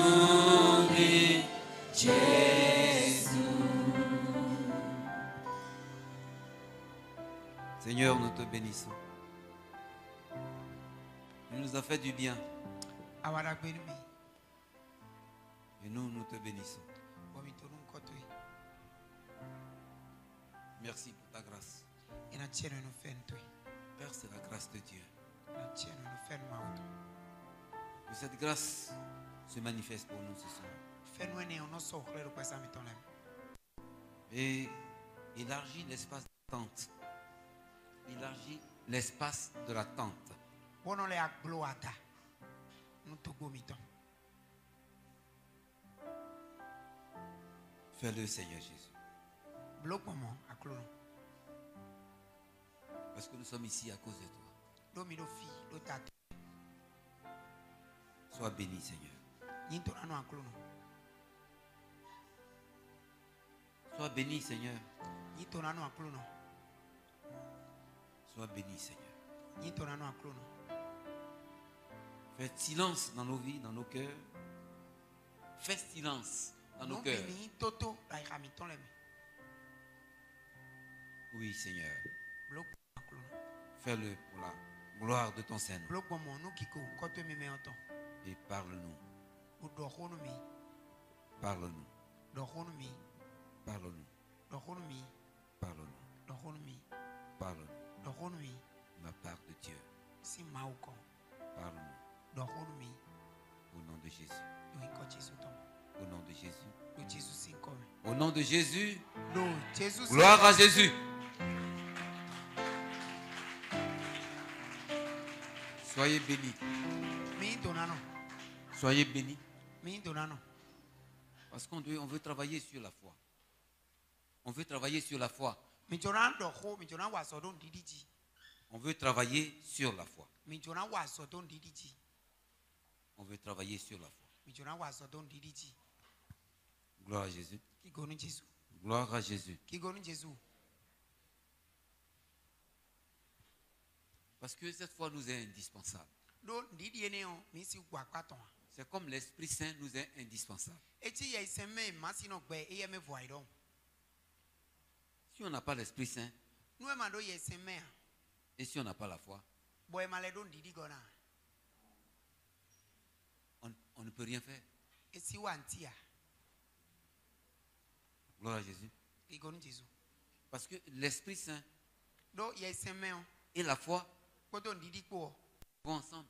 nom de Jésus. Seigneur, nous te bénissons. Tu nous as fait du bien. Et nous te bénissons. Merci pour ta grâce. Père, c'est la grâce de Dieu. Que cette grâce se manifeste pour nous ce soir. Et élargis l'espace d'attente. Élargis l'espace de l'attente. Fais-le, Seigneur Jésus. Parce que nous sommes ici à cause de toi. Sois béni, Seigneur. Sois béni, Seigneur. Sois béni, Seigneur. Fais silence dans nos vies, dans nos cœurs. Fais silence dans nos cœurs. Oui, Seigneur. Fais-le pour la gloire de ton Saint-Nom. Et parle-nous. Parle-nous. Parle-nous. Parle-nous. Parle-nous. Parle-nous. La part de Dieu. Parle-nous. Au nom de Jésus. Au nom de Jésus. Au nom de Jésus. Gloire à Jésus. Soyez bénis. Soyez bénis. Parce qu'on veut travailler sur la foi. On veut travailler sur la foi. On veut travailler sur la foi. On veut travailler sur la foi. Gloire à Jésus. Gloire à Jésus. Parce que cette foi nous est indispensable. C'est comme l'Esprit Saint nous est indispensable. Si on n'a pas l'Esprit Saint, et si on n'a pas la foi, on ne peut rien faire. Gloire à Jésus. Parce que l'Esprit Saint et la foi vont ensemble.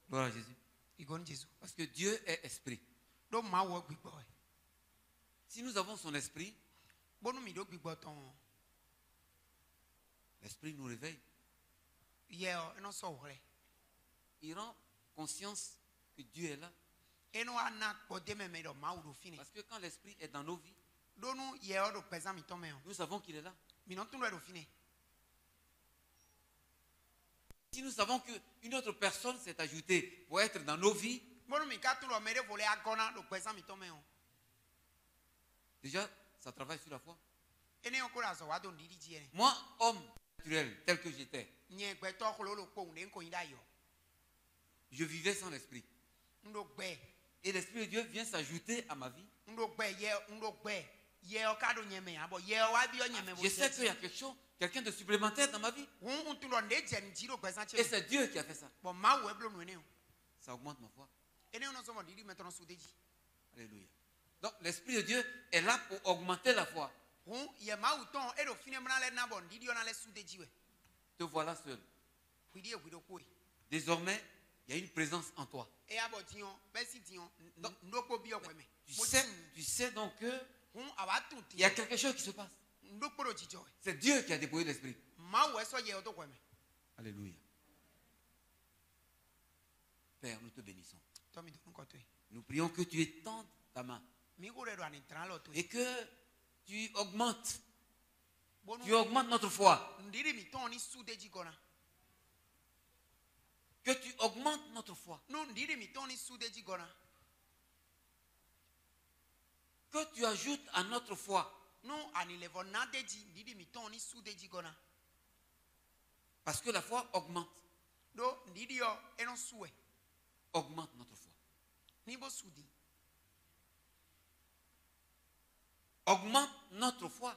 Gloire à Jésus. Parce que Dieu est esprit. Si nous avons son esprit, l'esprit nous réveille. Il rend conscience que Dieu est là. Parce que quand l'esprit est dans nos vies, nous savons qu'il est là. Si nous savons qu'une autre personne s'est ajoutée pour être dans nos vies, déjà, ça travaille sur la foi. Moi, homme naturel, tel que j'étais, je vivais sans l'esprit. Et l'esprit de Dieu vient s'ajouter à ma vie. Je sais qu'il y a quelque chose, quelqu'un de supplémentaire dans ma vie. Et c'est Dieu qui a fait ça. Ça augmente ma foi. Alléluia. Donc l'Esprit de Dieu est là pour augmenter la foi. Te voilà seul. Désormais, il y a une présence en toi. Donc, tu sais donc que il y a quelque chose qui se passe. C'est Dieu qui a déployé l'Esprit. Alléluia. Père, nous te bénissons. Nous prions que tu étendes ta main et que tu augmentes notre foi. Que tu augmentes notre foi. Que tu ajoutes à notre foi. Parce que la foi augmente. augmente notre foi. Augmente notre foi.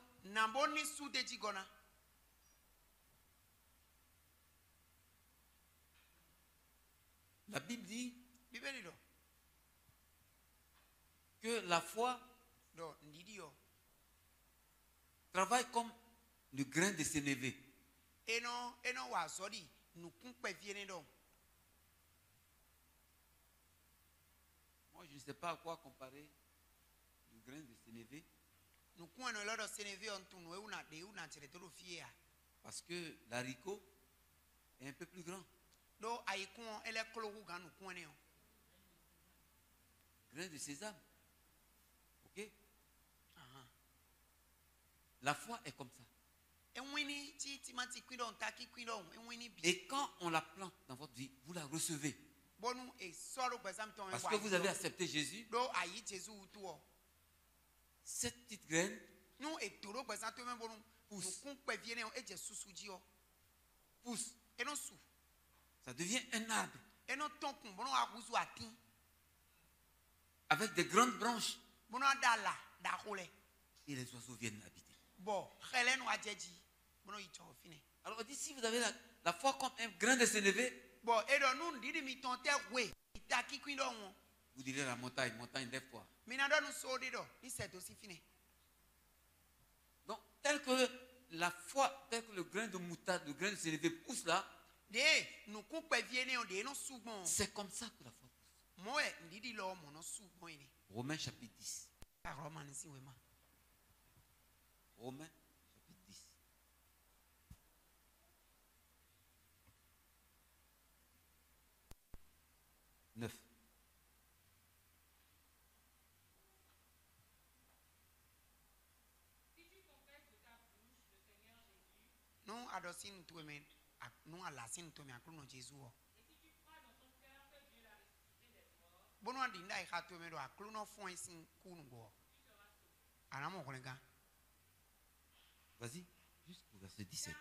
La Bible dit que la foi travaille comme le grain de sénévé. Moi, je ne sais pas à quoi comparer le grain de sénévé. Parce que l'haricot est un peu plus grand. Grain de sésame. Ok? La foi est comme ça. Et quand on la plante dans votre vie, vous la recevez. Parce que vous avez accepté Jésus. Cette petite graine pousse. Ça devient un arbre. Avec des grandes branches. Et les oiseaux viennent l'habiter. Alors on dit, si vous avez la foi comme un grain de sénévé, vous direz à la montagne, montagne, lève-toi. Donc, tel que la foi, tel que le grain de moutarde, le grain de sénévé pousse là, c'est comme ça que la foi pousse. Romains chapitre 10. Romains chapitre 10. Nous adosine tout mais nous à la scène tout mais à clou Jésus. Et si tu crois dans ton cœur que Dieu l'a ressuscité des morts, bon on dit d'ailleurs à tout mais à clou no fond ici coup nous go. tu seras sauvé. Alors mon collègue. Vas-y, jusqu'au verset 17.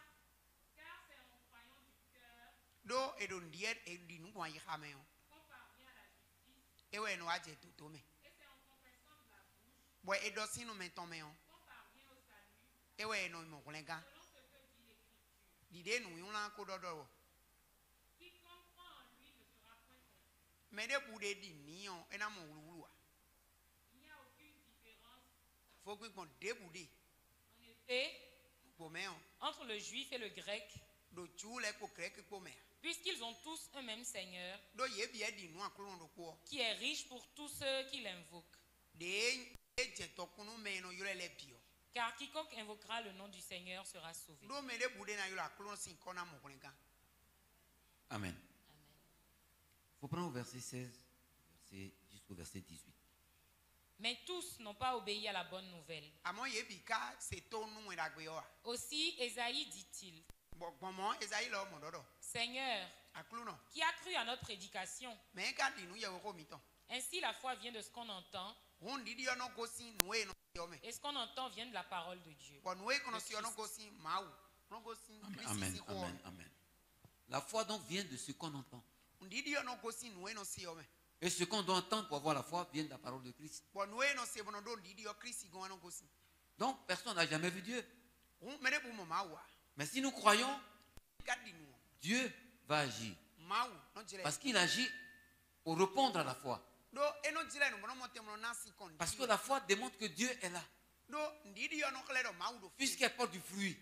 Car c'est en croyant du cœur do et don dier et dit nous quoi y xamé qu'on parvient à la justice. et ouais nous a dit tout mais. Et c'est en confessant de la bouche Ouais et dosine nous mettons mais qu'on parvient au salut. et ouais non mon collègue. Selon ce que dit l'Écriture. L'idée nous y a encore dodo. Quiconque croit en lui ne sera point confus. Mais des boudé dit nion et na mon wulu. Il n'y a aucune différence. Faut que qu'on déboudé. En effet, Poméon. entre le juif et le grec, Do chule ko krek ko mer. puisqu'ils ont tous un même Seigneur, Do ye bien dit nous à clou no ko. qui est riche pour tous ceux qui l'invoquent. De je to kunu me no yule le pio. Car quiconque invoquera le nom du Seigneur sera sauvé. Do me de boudé na yule clou sin kona mon collègue. Amen. Amen. Il faut prendre au verset 16 jusqu'au verset 18. Mais tous n'ont pas obéi à la bonne nouvelle. Amo ye bika c'est ton nous et la gbeoa. Aussi, Ésaïe dit-il, Bon moment Esaïe lo mon dodo. Seigneur, A clou no. qui a cru à notre prédication? Mais quand dit nous ye ko miton. Ainsi, la foi vient de ce qu'on entend, On dit yo no gosi nous e no yome. et ce qu'on entend vient de la parole de Dieu. Bon nous e kono si no gosi mau. No gosi Amen, amen, amen. La foi donc vient de ce qu'on entend. On dit yo no gosi nous e no si yome. Et ce qu'on doit entendre pour avoir la foi vient de la parole de Christ. Bon nous e no se bon do dit yo Christ go no gosi. Donc, personne n'a jamais vu Dieu. On me de pour mau. Mais si nous croyons, Gadi nous. Dieu va agir. Mau no jile. Parce qu'il agit pour répondre à la foi. Do eno jile no bono monte mo na si kon. Parce que la foi démontre que Dieu est là. Do ndidi yo no klero mau do. Puisqu'elle porte du fruit.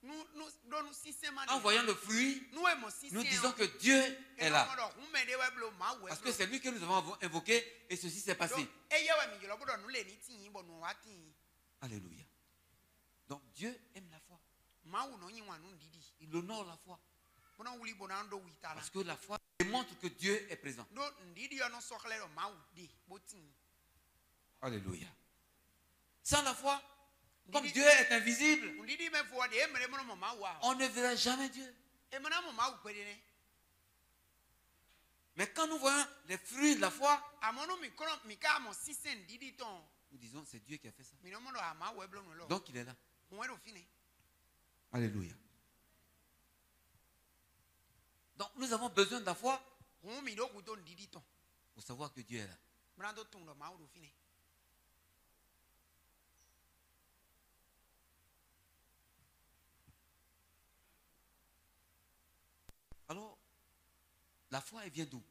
Nous do nous système. En voyant le fruit, Nous e mo système. nous disons que Dieu est là. On me de weblo mau. Parce que c'est lui que nous avons invoqué et ceci s'est passé. Et yewe mi yo bodo nous le ni tin bo no wati. Alléluia. Donc Dieu aime la foi. Mau no yin wa nu ndidi. Il honore la foi. Bono wuli bonando witara. Parce que la foi démontre que Dieu est présent. Do ndidi yo no so klero mau di botin. Alléluia. Sans la foi, comme Dieu est invisible, Ndidi me fo de emere mo mo mau wa. on ne verra jamais Dieu. E mo na mo mau kwede ne. Mais quand nous voyons les fruits de la foi, Amono mi kono mi ka mo système ndidi ton. nous disons c'est Dieu qui a fait ça. Mi no mo do ama weblo no lo. Donc il est là. On est au fini. Alléluia. Donc nous avons besoin de la foi pour savoir que Dieu est là. Alors, la foi, elle vient d'où?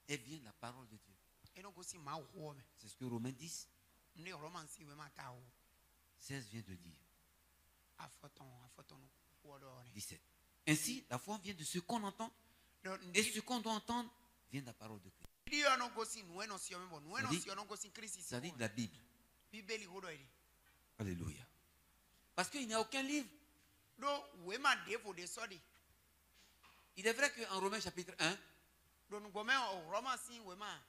Elle vient de la parole de Dieu. C'est ce que Romains 10, 16 vient de dire. 17. Ainsi, la foi vient de ce qu'on entend. Et ce qu'on doit entendre vient de la parole de Christ. Ça dit de la Bible. Alléluia. Parce qu'il n'y a aucun livre. Il est vrai qu'en Romains chapitre 1,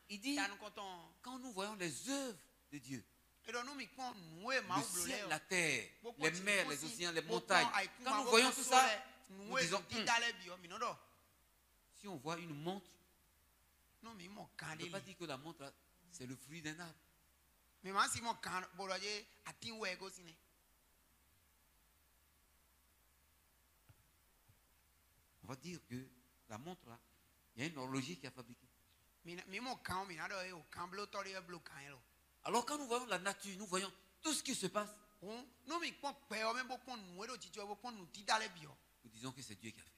il dit, quand nous voyons les œuvres de Dieu, le ciel, la terre, les mers, les océans, les montagnes, quand nous voyons tout ça, nous disons, si on voit une montre, on ne peut pas dire que la montre, c'est le fruit d'un arbre. On va dire que la montre, là, il y a une horloger qui a fabriqué. Alors quand nous voyons la nature, nous voyons tout ce qui se passe, nous disons que c'est Dieu qui a fait.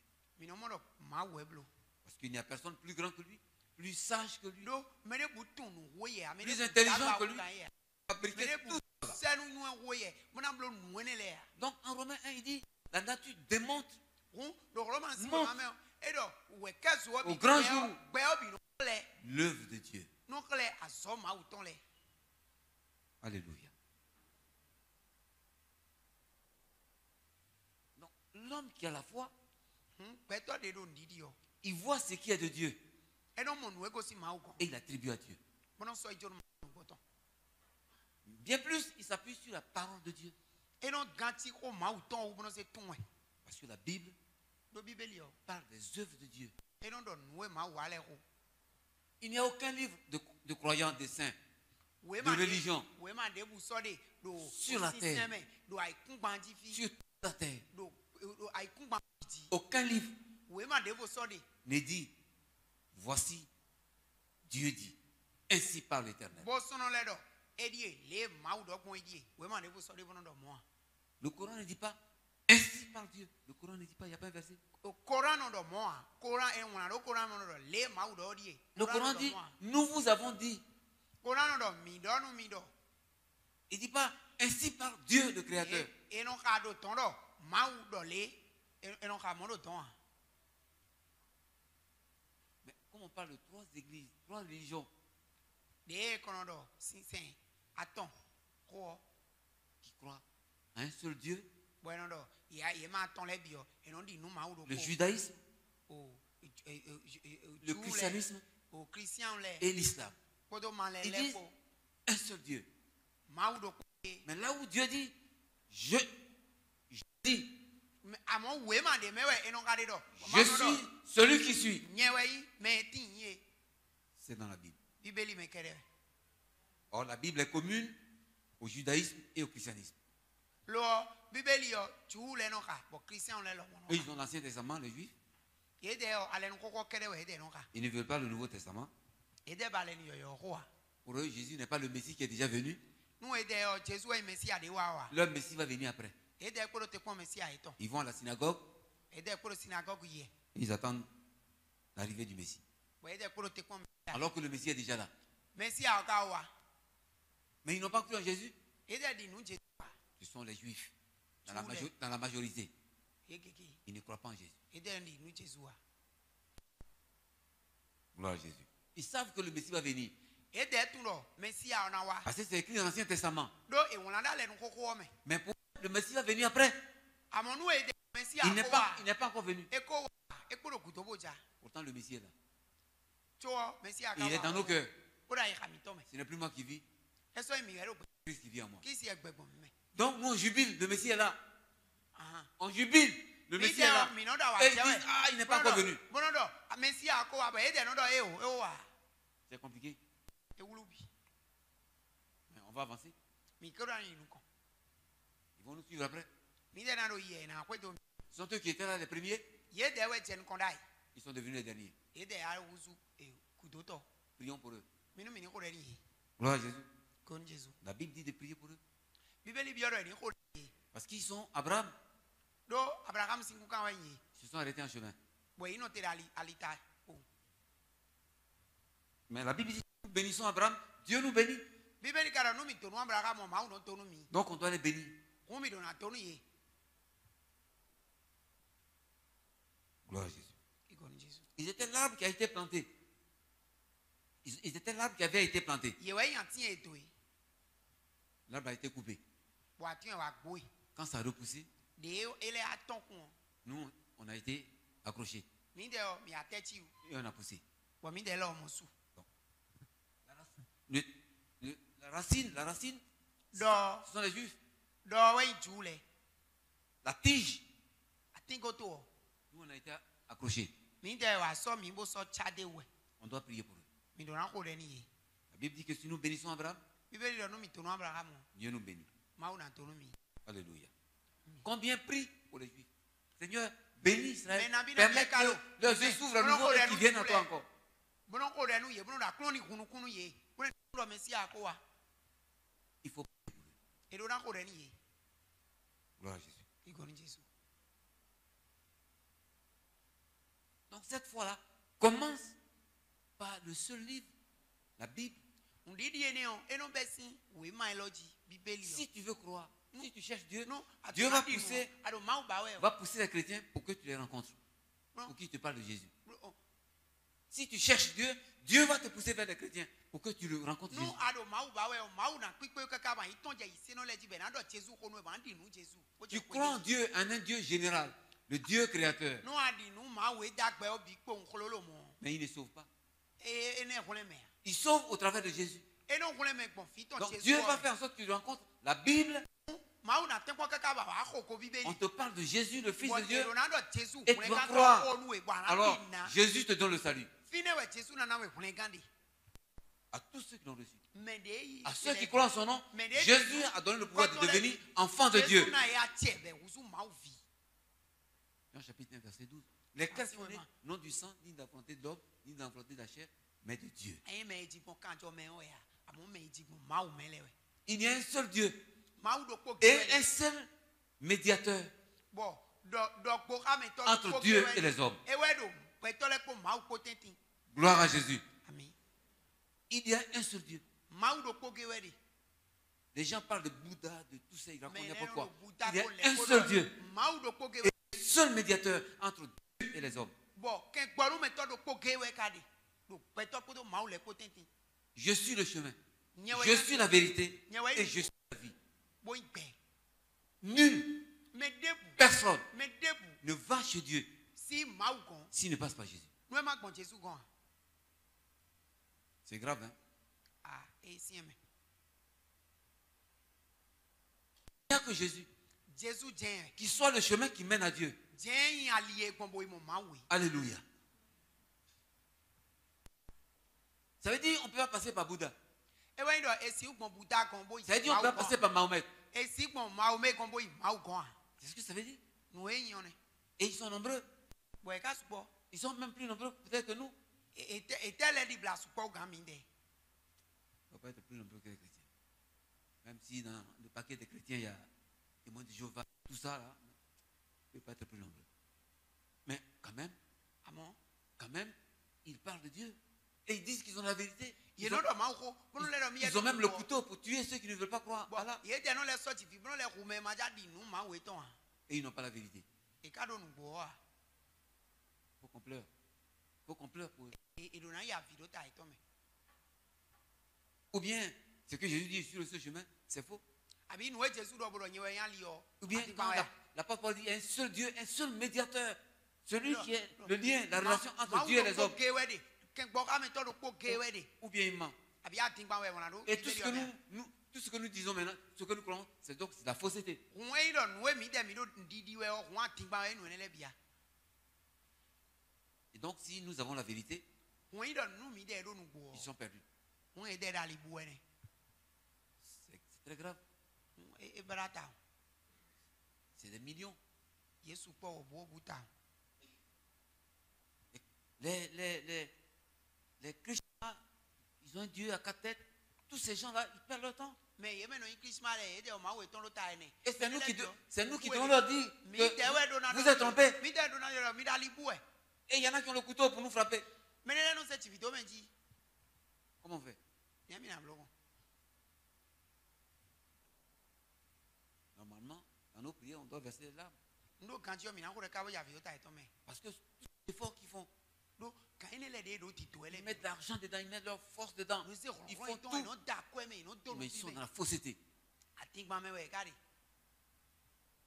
Parce qu'il n'y a personne plus grand que lui, plus sage que lui, plus intelligent que lui. Fabriquer tout ça. Donc en Romains 1, il dit, la nature démontre au grand jour l'œuvre de Dieu. Alléluia. Donc l'homme qui a la foi, il voit ce qui est de Dieu et il attribue à Dieu. Bien plus, il s'appuie sur la parole de Dieu. Parce que la Bible parle des œuvres de Dieu. Il n'y a aucun livre de croyants, de saints, de religion sur la terre, sur toute la terre. Aucun livre ne dit, voici, Dieu dit, ainsi parle l'Éternel. Le Coran ne dit pas, ainsi parle Dieu. Le Coran ne dit pas, il n'y a pas un verset. Le Coran dit, nous vous avons dit. Il ne dit pas, ainsi parle Dieu le Créateur. Mais comme on parle de trois églises, trois religions, qui croient à un seul Dieu, le judaïsme, le christianisme et l'islam. Ils disent un seul Dieu. Mais là où Dieu dit, je dis, je suis celui qui suis. C'est dans la Bible. Or, la Bible est commune au judaïsme et au christianisme. Eux, ils ont l'Ancien Testament, les Juifs. Ils ne veulent pas le Nouveau Testament. Pour eux, Jésus n'est pas le Messie qui est déjà venu. Leur Messie va venir après. Ils vont à la synagogue. Ils attendent l'arrivée du Messie. Alors que le Messie est déjà là. Mais ils n'ont pas cru en Jésus. Ce sont les Juifs, dans la majorité. Ils ne croient pas en Jésus. Gloire à Jésus. Ils savent que le Messie va venir. Parce que c'est écrit dans l'Ancien Testament. Mais pour le Messie va venir après. Il n'est pas encore venu. Pourtant, le Messie est là. Il est dans nos cœurs. Ce n'est plus moi qui vis. Christ qui vit en moi. Donc, nous, on jubile. Le Messie est là. On jubile. Le Messie est là. Et ils disent, ah, il n'est pas encore venu. C'est compliqué. Mais on va avancer. Ils vont nous suivre après. Ce sont eux qui étaient là les premiers. Ils sont devenus les derniers. Prions pour eux. Gloire à Jésus. La Bible dit de prier pour eux. Parce qu'ils sont Abraham. Ils se sont arrêtés en chemin. Mais la Bible dit que nous bénissons Abraham, Dieu nous bénit. Donc on doit les bénir. Gloire à Jésus. Ils étaient l'arbre qui a été planté. Ils étaient l'arbre qui avait été planté. L'arbre a été coupé. Quand ça a repoussé, nous, on a été accrochés. Et on a poussé. La racine, ce sont les Juifs. La tige, nous, on a été accrochés. On doit prier pour eux. La Bible dit que si nous bénissons Abraham, Dieu nous bénit. Alléluia. Combien prie pour les Juifs? Seigneur, bénis Israël. Permets que leurs yeux s'ouvrent à nouveau et qu'ils viennent à toi encore. Il faut prier pour eux. Gloire à Jésus. Donc cette fois-là, commence par le seul livre, la Bible. Si tu veux croire, si tu cherches Dieu, Dieu va pousser les chrétiens pour que tu les rencontres, pour qu'ils te parlent de Jésus. Si tu cherches Dieu, Dieu va te pousser vers les chrétiens pour que tu le rencontres Jésus. Tu crois en Dieu, en un Dieu général, le Dieu créateur. Mais il ne sauve pas. Il sauve au travers de Jésus. Donc Dieu va faire en sorte que tu rencontres la Bible. On te parle de Jésus, le Fils de Dieu, et tu vas croire. Alors Jésus te donne le salut. À tous ceux qui l'ont reçu. À ceux qui croient en son nom, Jésus a donné le pouvoir de devenir enfant de Dieu. Jean chapitre 1, verset 12. Lesquels sont nés non du sang, ni de la volonté de l'homme, ni de la volonté de la chair, mais de Dieu. Il y a un seul Dieu et un seul médiateur entre Dieu et les hommes. Gloire à Jésus. Il y a un seul Dieu. Les gens parlent de Bouddha, de tout ça, ils racontent n'importe quoi. Il y a un seul Dieu et un seul médiateur entre Dieu et les hommes. Je suis le chemin, je suis la vérité et je suis la vie. Nul, personne ne va chez Dieu s'il ne passe par Jésus. C'est grave, hein? Il n'y a que Jésus qui soit le chemin qui mène à Dieu. Alléluia. Ça veut dire qu'on ne peut pas passer par Bouddha. Ça veut dire qu'on ne peut pas passer par Mahomet. C'est ce que ça veut dire. Et ils sont nombreux. Ils sont même plus nombreux peut-être que nous. On ne peut pas être plus nombreux que les chrétiens. Même si dans le paquet des chrétiens, il y a les mots de Jéhovah, tout ça là, on ne peut pas être plus nombreux. Mais quand même, ils parlent de Dieu. Et ils disent qu'ils ont la vérité. Ils ont même le couteau pour tuer ceux qui ne veulent pas croire. Voilà. Et ils n'ont pas la vérité. Il faut qu'on pleure. Il faut qu'on pleure pour eux. Ou bien, ce que Jésus dit sur ce chemin, c'est faux. Ou bien, quand l'apôtre Paul dit, il y a un seul Dieu, un seul médiateur. Celui qui est le lien, la relation entre Dieu et les hommes. Ou bien il ment. Et tout ce que nous disons maintenant, ce que nous croyons, c'est donc la fausseté. Et donc si nous avons la vérité, ils sont perdus. C'est très grave. C'est des millions. les Krishna, ils ont un Dieu à 4 têtes. Tous ces gens-là, ils perdent leur temps. Et c'est nous qui devons leur dire que vous êtes trompés. Et il y en a qui ont le couteau pour nous frapper. Comment on fait? Normalement, dans nos prières, on doit verser les larmes. Parce que tous les efforts qu'ils font, ils mettent de l'argent dedans, ils mettent leur force dedans. Ils font tout. Mais ils sont dans la fausseté.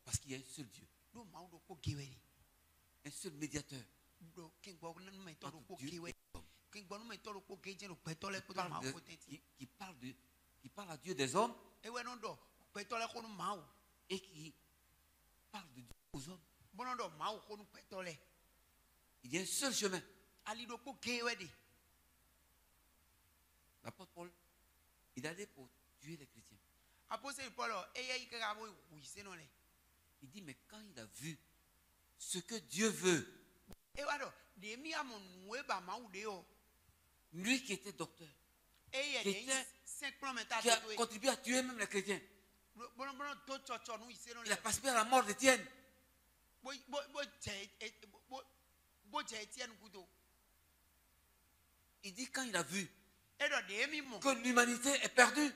Parce qu'il y a un seul Dieu. Un seul médiateur. Dieu qui parle à Dieu des hommes et qui parle de Dieu aux hommes. Il y a un seul chemin. L'apôtre Paul, il allait pour tuer les chrétiens. Il dit, mais quand il a vu ce que Dieu veut, lui qui était docteur, qui a contribué à tuer même les chrétiens, il a participé à la mort d'Étienne. Il dit quand il a vu que l'humanité est perdue,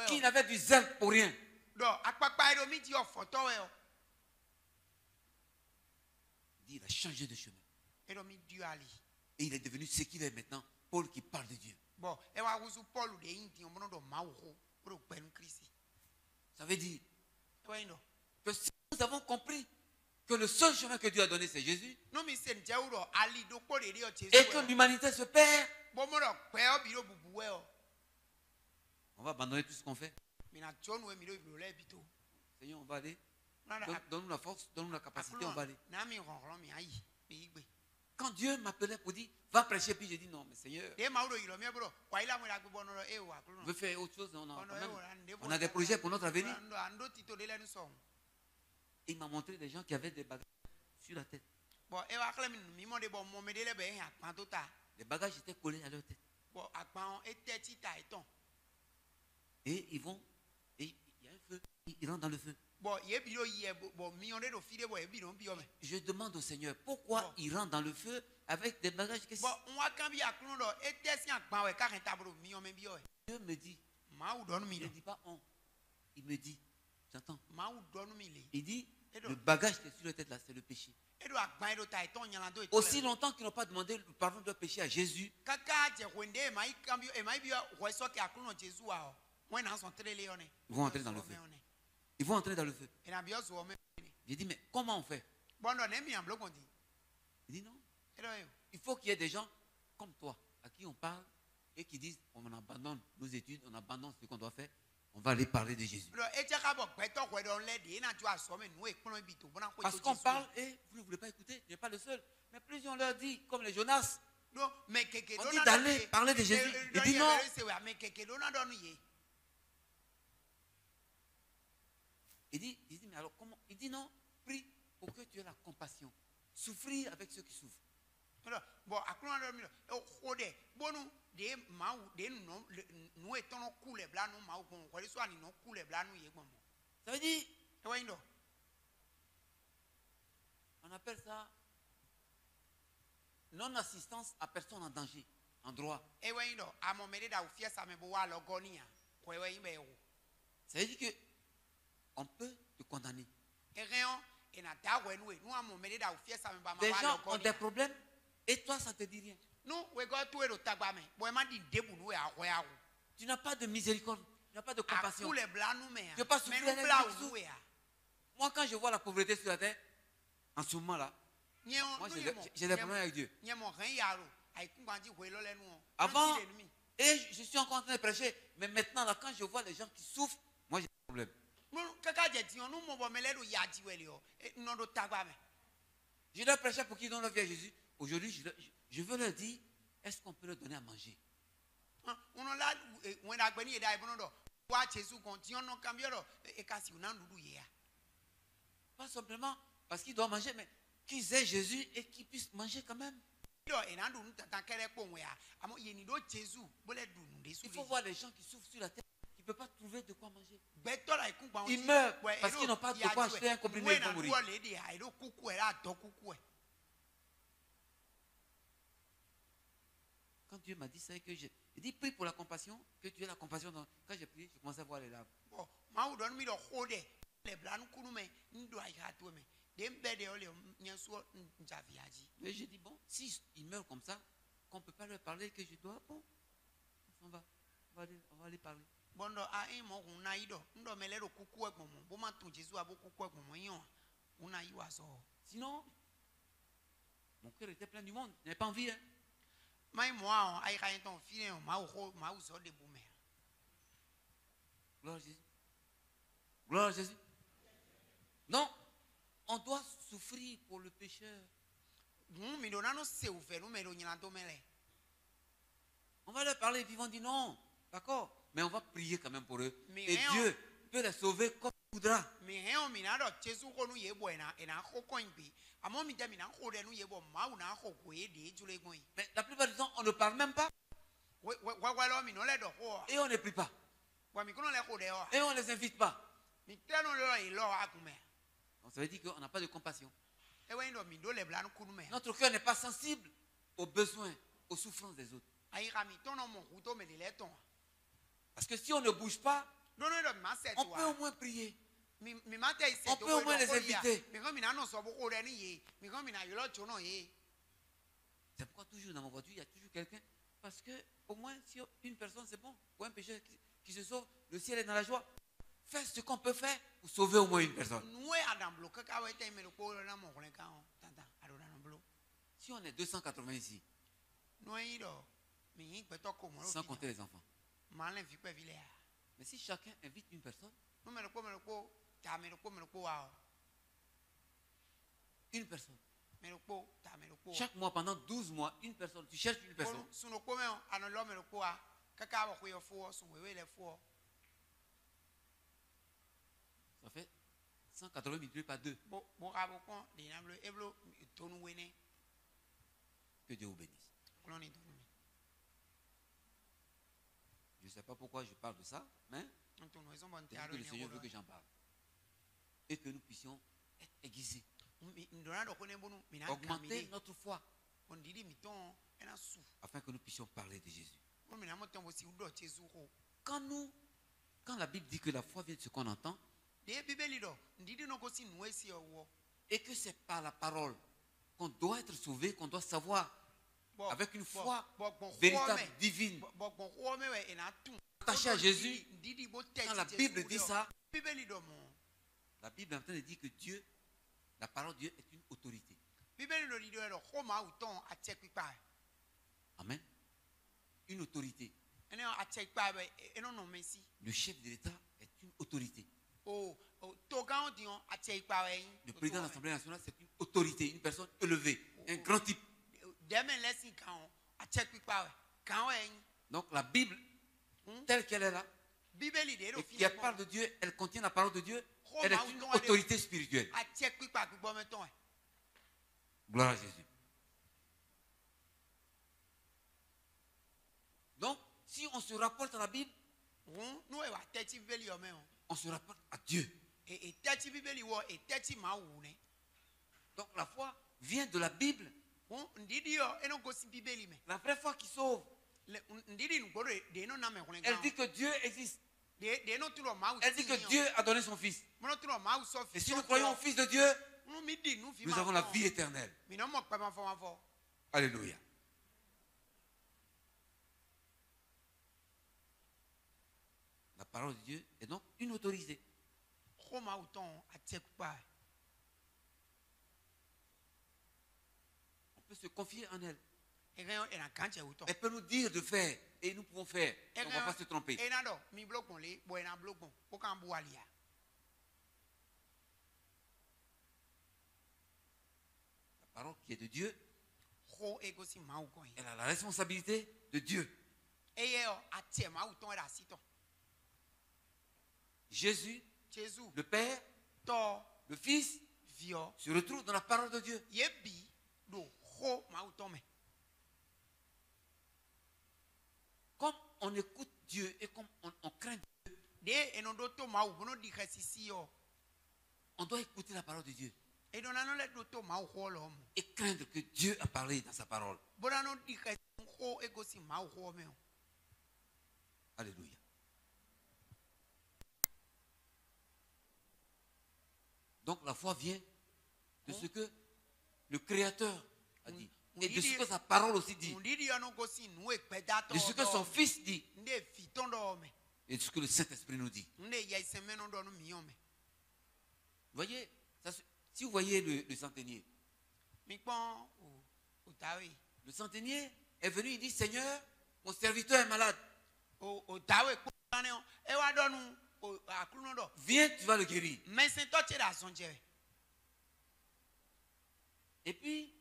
qu'il avait du zèle pour rien. Il dit il a changé de chemin. Et il est devenu ce qu'il est maintenant, Paul qui parle de Dieu. Ça veut dire que si nous avons compris que le seul chemin que Dieu a donné c'est Jésus, et que l'humanité se perd, on va abandonner tout ce qu'on fait. Seigneur, on va aller. Donne-nous la force, donne-nous la capacité, on va aller. Quand Dieu m'appelait pour dire, va prêcher, puis j'ai dit non, mais Seigneur, on veut faire autre chose, on a des projets pour notre avenir. Il m'a montré des gens qui avaient des bagages sur la tête. Les bagages étaient collés à leur tête. Et ils vont, et il y a un feu, ils rentrent dans le feu. Je demande au Seigneur, pourquoi ils rentrent dans le feu avec des bagages que Dieu me dit, il ne dit pas on, il me dit, j'entends. Il dit, le bagage qui est sur la tête là, c'est le péché. Aussi longtemps qu'ils n'ont pas demandé le pardon de leur péché à Jésus, ils vont entrer dans le feu. Ils vont entrer dans le feu. J'ai dit, mais comment on fait? Il dit non. Il faut qu'il y ait des gens comme toi, à qui on parle et qui disent, on abandonne nos études, on abandonne ce qu'on doit faire, on va aller parler de Jésus. Parce qu'on parle et vous ne voulez pas écouter, je n'ai pas le seul. Mais plus on leur dit, comme les Jonas, on dit d'aller parler de Jésus. Il dit non. Il dit, mais alors comment? Il dit non, prie pour que tu aies la compassion. Souffrir avec ceux qui souffrent. Ça veut dire, on appelle ça non-assistance à personne en danger, en droit. Ça veut dire que on peut te condamner. Des gens ont des problèmes et toi ça ne te dit rien. Tu n'as pas de miséricorde, tu n'as pas de compassion. Tu ne veux pas souffrir avec eux. Moi quand je vois la pauvreté sur la terre, en ce moment-là, moi j'ai des problèmes avec Dieu. Avant, et je suis encore en train de prêcher, mais maintenant là, quand je vois les gens qui souffrent, moi j'ai des problèmes. Je dois prêcher pour qu'ils donnent leur vie à Jésus. Aujourd'hui, je veux leur dire, est-ce qu'on peut leur donner à manger? Pas simplement parce qu'ils doivent manger, mais qu'ils aient Jésus et qu'ils puissent manger quand même. Il faut voir les gens qui souffrent sur la terre, qui ne peuvent pas trouver de quoi manger. Ils meurent parce qu'ils n'ont pas de quoi acheter un comprimé pour mourir. Quand Dieu m'a dit ça, que j'ai dit prie pour la compassion, que tu aies la compassion. Quand j'ai prié, j'ai commencé à voir les larmes. Mais j'ai dit, bon, si ils meurent comme ça, qu'on ne peut pas leur parler, que je dois, bon, on va aller parler. Sinon, mon cœur était plein du monde, je n'avais pas envie. Hein. Gloire à Jésus. Gloire à Jésus. Non, on doit souffrir pour le pécheur. On va leur parler et puis ils vont dire non, d'accord, mais on va prier quand même pour eux. Et Dieu peut les sauver comme il voudra. Mais la plupart du temps, on ne parle même pas. Et on ne prie pas. Et on ne les invite pas. Donc ça veut dire qu'on n'a pas de compassion. Notre cœur n'est pas sensible aux besoins, aux souffrances des autres. Parce que si on ne bouge pas, on peut au moins prier. On peut au moins les inviter. C'est pourquoi toujours dans ma voiture, il y a toujours quelqu'un. Parce que au moins, si une personne, c'est bon. Pour un pécheur qui se sauve, le ciel est dans la joie. Fais ce qu'on peut faire pour sauver au moins une personne. Si on est 280 ici, sans compter les enfants. Mais si chacun invite une personne, une personne. Chaque mois, pendant 12 mois, une personne. Tu cherches une personne. Ça fait 180 multiplié par 2. Que Dieu vous bénisse. Je ne sais pas pourquoi je parle de ça, mais c'est que le Seigneur veut que j'en parle. Et que nous puissions être aiguisés. Augmenter notre foi. Afin que nous puissions parler de Jésus. Quand la Bible dit que la foi vient de ce qu'on entend, et que c'est par la parole qu'on doit être sauvé, qu'on doit savoir avec une foi véritable, divine, attachée à Jésus. Quand la Bible dit ça, la Bible est en train de dire que Dieu, la parole de Dieu est une autorité. Amen. Une autorité. Le chef de l'État est une autorité. Le président de l'Assemblée nationale, c'est une autorité, une personne élevée, un grand type. Donc la Bible, telle qu'elle est là, et qui parle de Dieu, elle contient la parole de Dieu, elle est une autorité spirituelle. Gloire à Jésus. Donc, si on se rapporte à la Bible, on se rapporte à Dieu. Donc la foi vient de la Bible. La vraie foi qui sauve. Elle dit que Dieu existe. Elle dit que Dieu a donné son Fils. Et si nous croyons au Fils de Dieu, nous avons la vie éternelle. Alléluia. La parole de Dieu est donc une autorité. On peut se confier en elle. Elle peut nous dire de faire et nous pouvons faire. On ne va pas se tromper. La parole qui est de Dieu, elle a la responsabilité de Dieu. Jésus, le Père, le Fils, se retrouve dans la parole de Dieu. on écoute Dieu et comme on craint Dieu, on doit écouter la parole de Dieu et craindre que Dieu a parlé dans sa parole. Alléluia. Donc la foi vient de ce que le Créateur a dit. Et de ce que sa parole aussi dit. De ce que son Fils dit. Et de ce que le Saint-Esprit nous dit. Vous voyez, si vous voyez le centenier. Le centenier est venu, il dit, Seigneur, mon serviteur est malade. Viens, tu vas le guérir. Et puis,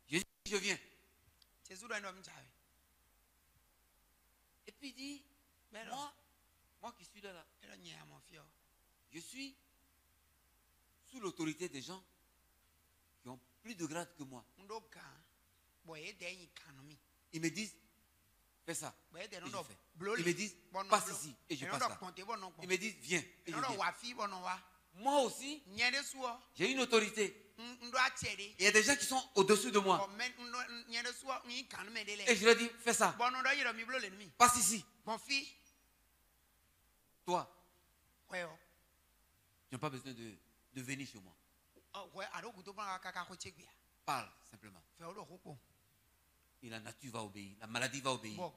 Jésus dit, je viens. Et puis il dit, moi qui suis là, je suis sous l'autorité des gens qui ont plus de grade que moi. Ils me disent, fais ça. Et je fais. Ils me disent, passe ici. Et je passe là. Ils me disent, viens. Et je viens. Moi aussi, j'ai une autorité. Il y a des gens qui sont au-dessus de moi. Et je leur dis, fais ça. Passe ici. Toi, tu n'as pas besoin de venir chez moi. Parle simplement. Et la nature va obéir. La maladie va obéir.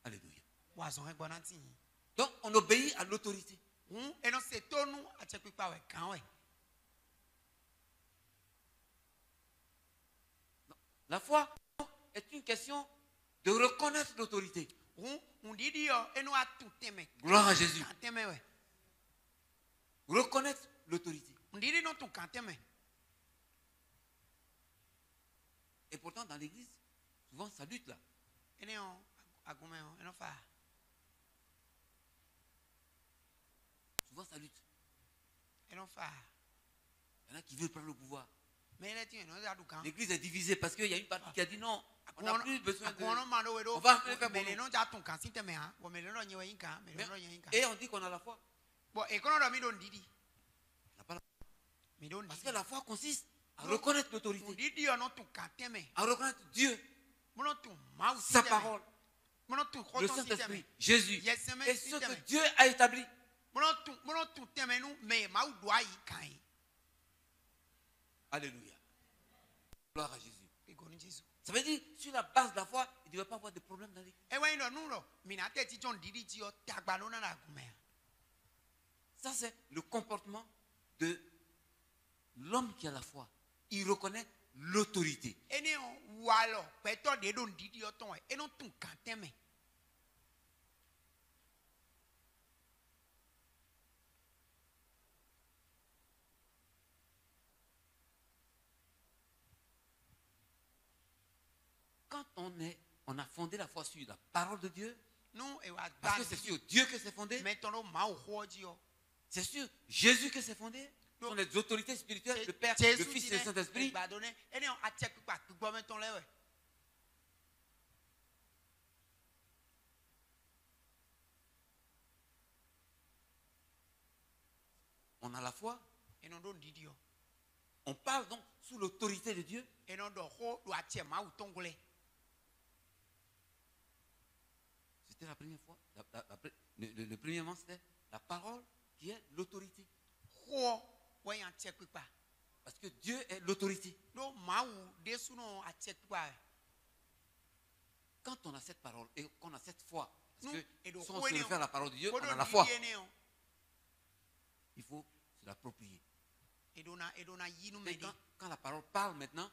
Alléluia. Donc, on obéit à l'autorité. La foi est une question de reconnaître l'autorité. Gloire à Jésus. Reconnaître l'autorité. Et pourtant, dans l'église, souvent, ça lutte là. Souvent, ça lutte. Il y en a qui veulent prendre le pouvoir. L'église est divisée parce qu'il y a une partie qui a dit non, on n'a plus besoin de... On va faire pour nous. Et on dit qu'on a la foi. On n'a pas la foi. Parce que la foi consiste à reconnaître l'autorité, à reconnaître Dieu, sa parole, le Saint-Esprit, Jésus, et ce que Dieu a établi. Alléluia. Gloire à Jésus. Ça veut dire, sur la base de la foi, il ne devait pas avoir de problème dans l'église. Ça, c'est le comportement de l'homme qui a la foi. Il reconnaît l'autorité. Quand on a fondé la foi sur la parole de Dieu, parce que c'est sur Dieu que c'est fondé, c'est sur Jésus que c'est fondé, ce sont les autorités spirituelles, le Père, le Fils et le Saint-Esprit. On a la foi. On parle donc sous l'autorité de Dieu. C'était la première fois. Le premier moment, c'était la parole qui est l'autorité. Parce que Dieu est l'autorité. Quand on a cette parole et qu'on a cette foi, parce que si on se réfère à la parole de Dieu, on a la foi. Il faut se l'approprier. Et quand la parole parle maintenant,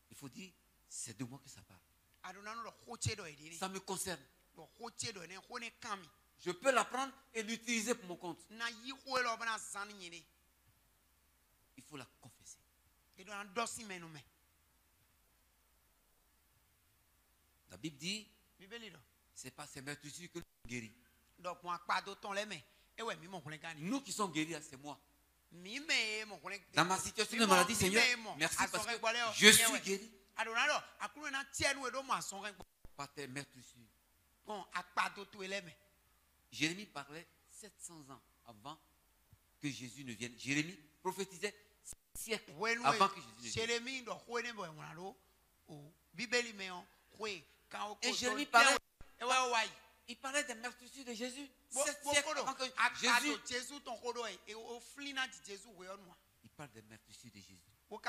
il faut dire, c'est de moi que ça parle. Ça me concerne. Je peux l'apprendre et l'utiliser pour mon compte. Il faut la confesser. La Bible dit, c'est pas ces meurtrissures que nous guéris. Nous qui sommes guéris, c'est moi. Dans ma situation de maladie, Seigneur, merci parce que je suis guéri. Par tes meurtrissures. Jérémie parlait 700 ans avant que Jésus ne vienne. Jérémie prophétisait siècles avant que Jésus ne vienne. Et Jérémie parlait, il parlait des meurtrissures de Jésus. 7 siècles avant que Jésus. Il parle des meurtrissures de Jésus. On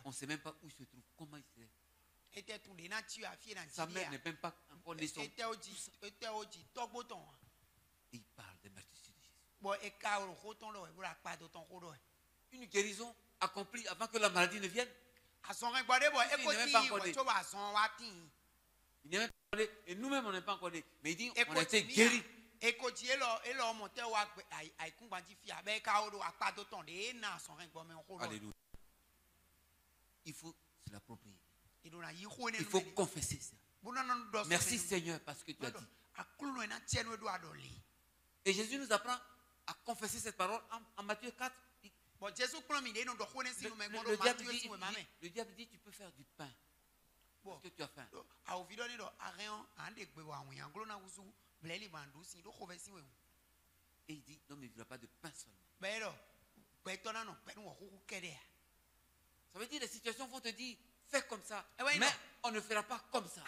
ne sait même pas où il se trouve, comment il se trouve. Sa mère n'est même pas encore née. Il parle des meurtrissures de Jésus. Une guérison accomplie avant que la maladie ne vienne. Il n'est même pas encore né. Il n'est même pas encore né. Et nous-mêmes, on n'est pas encore né. Mais il dit, on a été guéris. Alléluia. Il faut se l'approprier. Il faut confesser ça. Merci Seigneur parce que tu as dit. Et Jésus nous apprend à confesser cette parole en Matthieu 4. Le diable dit tu peux faire du pain. Parce que tu as faim. Et il dit non mais il ne voudra pas de pain seulement. Ça veut dire les situations vont te dire fais comme ça. Mais on ne fera pas comme ça.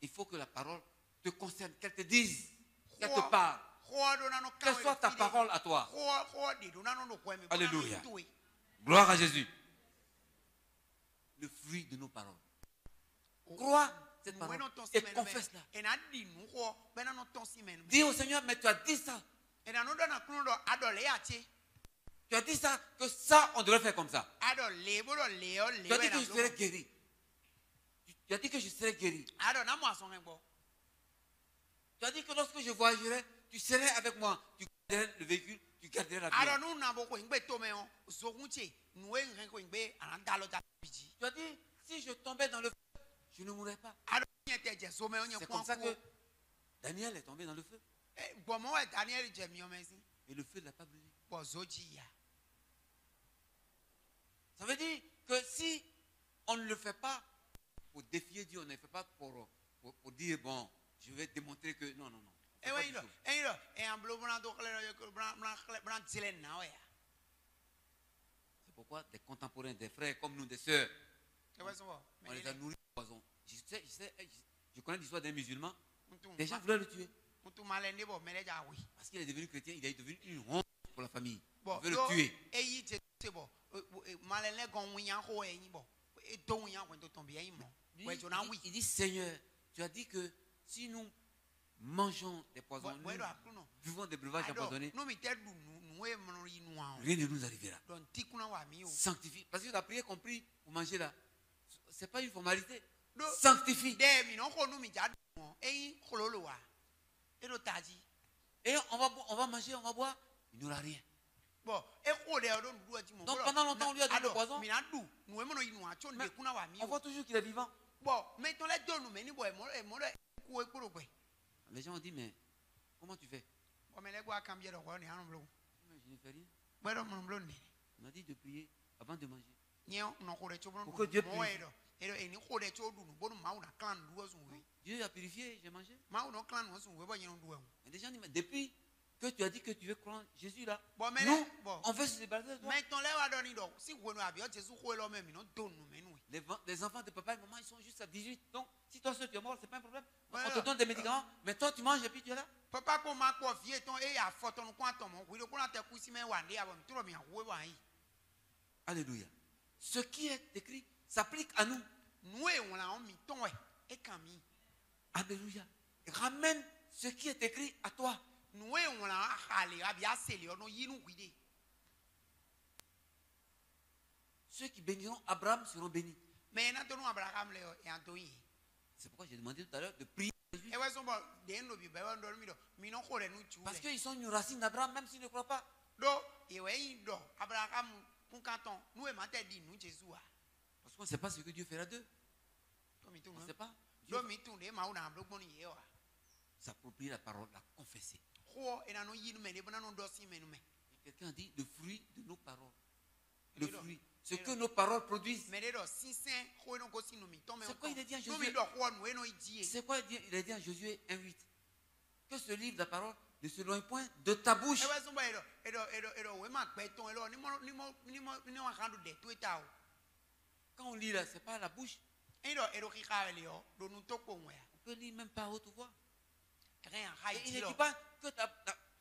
Il faut que la parole te concerne, qu'elle te dise, qu'elle te parle. Quelle soit ta parole à toi. Alléluia. Gloire à Jésus. Le fruit de nos paroles. Crois cette parole et confesse-la. Dis au Seigneur, mais tu as dit ça. Tu as dit ça, que ça, on devrait faire comme ça. Tu as dit que je serais guéri. Tu as dit que je serais guéri. Tu as dit que lorsque je voyagerai, tu serais avec moi. Tu garderais le véhicule, tu garderais la vie. Tu as dit, si je tombais dans le feu, je ne mourrais pas. C'est comme ça que Daniel est tombé dans le feu. Et le feu ne l'a pas brûlé. Ça veut dire que si on ne le fait pas pour défier Dieu, on ne le fait pas pour dire, bon, je vais démontrer que non. C'est pourquoi des contemporains, des frères comme nous, des sœurs, on les a nourris de poison. Je connais l'histoire d'un musulman. Des gens voulaient le tuer. Parce qu'il est devenu chrétien, il est devenu une honte pour la famille. Il veut le tuer. Il dit Seigneur, tu as dit que si nous mangeons des poisons, nous buvons des breuvages empoisonnés, rien ne nous arrivera. Sanctifie. Parce que la prière qu'on prie pour manger là, ce n'est pas une formalité. Sanctifie. Et on va manger, on va boire, il n'y aura rien. Donc pendant longtemps, on lui a donné le poison. Mais on voit toujours qu'il est vivant. Les gens ont dit, mais comment tu fais? Je ne fais rien. On a dit de prier avant de manger. Pour que Dieu purifie. Dieu a purifié, j'ai mangé. Et des gens disent, mais depuis que tu as dit que tu veux croire Jésus là, nous, on veut se débarrasser de toi. Les enfants de papa et maman, ils sont juste à 18. Donc, si toi seul tu es mort, c'est pas un problème. On te donne des médicaments, mais toi tu manges et puis tu es là. Alléluia. Ce qui est écrit s'applique à nous. Alléluia. Ramène ce qui est écrit à toi. Ceux qui béniront Abraham seront bénis. C'est pourquoi j'ai demandé tout à l'heure de prier Jésus. Parce qu'ils sont une racine d'Abraham, même s'ils ne croient pas. Parce qu'on ne sait pas ce que Dieu fera d'eux. On ne sait pas. s'approprier la parole, la confesser. Quelqu'un dit le fruit de nos paroles. Le fruit. Ce que nos paroles produisent. C'est quoi il a dit à Josué? C'est quoi il a dit à Josué 1:8? Que ce livre de la parole ne se loin point de ta bouche. Quand on lit là, ce n'est pas la bouche. On peut lire même par haute voix. Et il ne dit pas que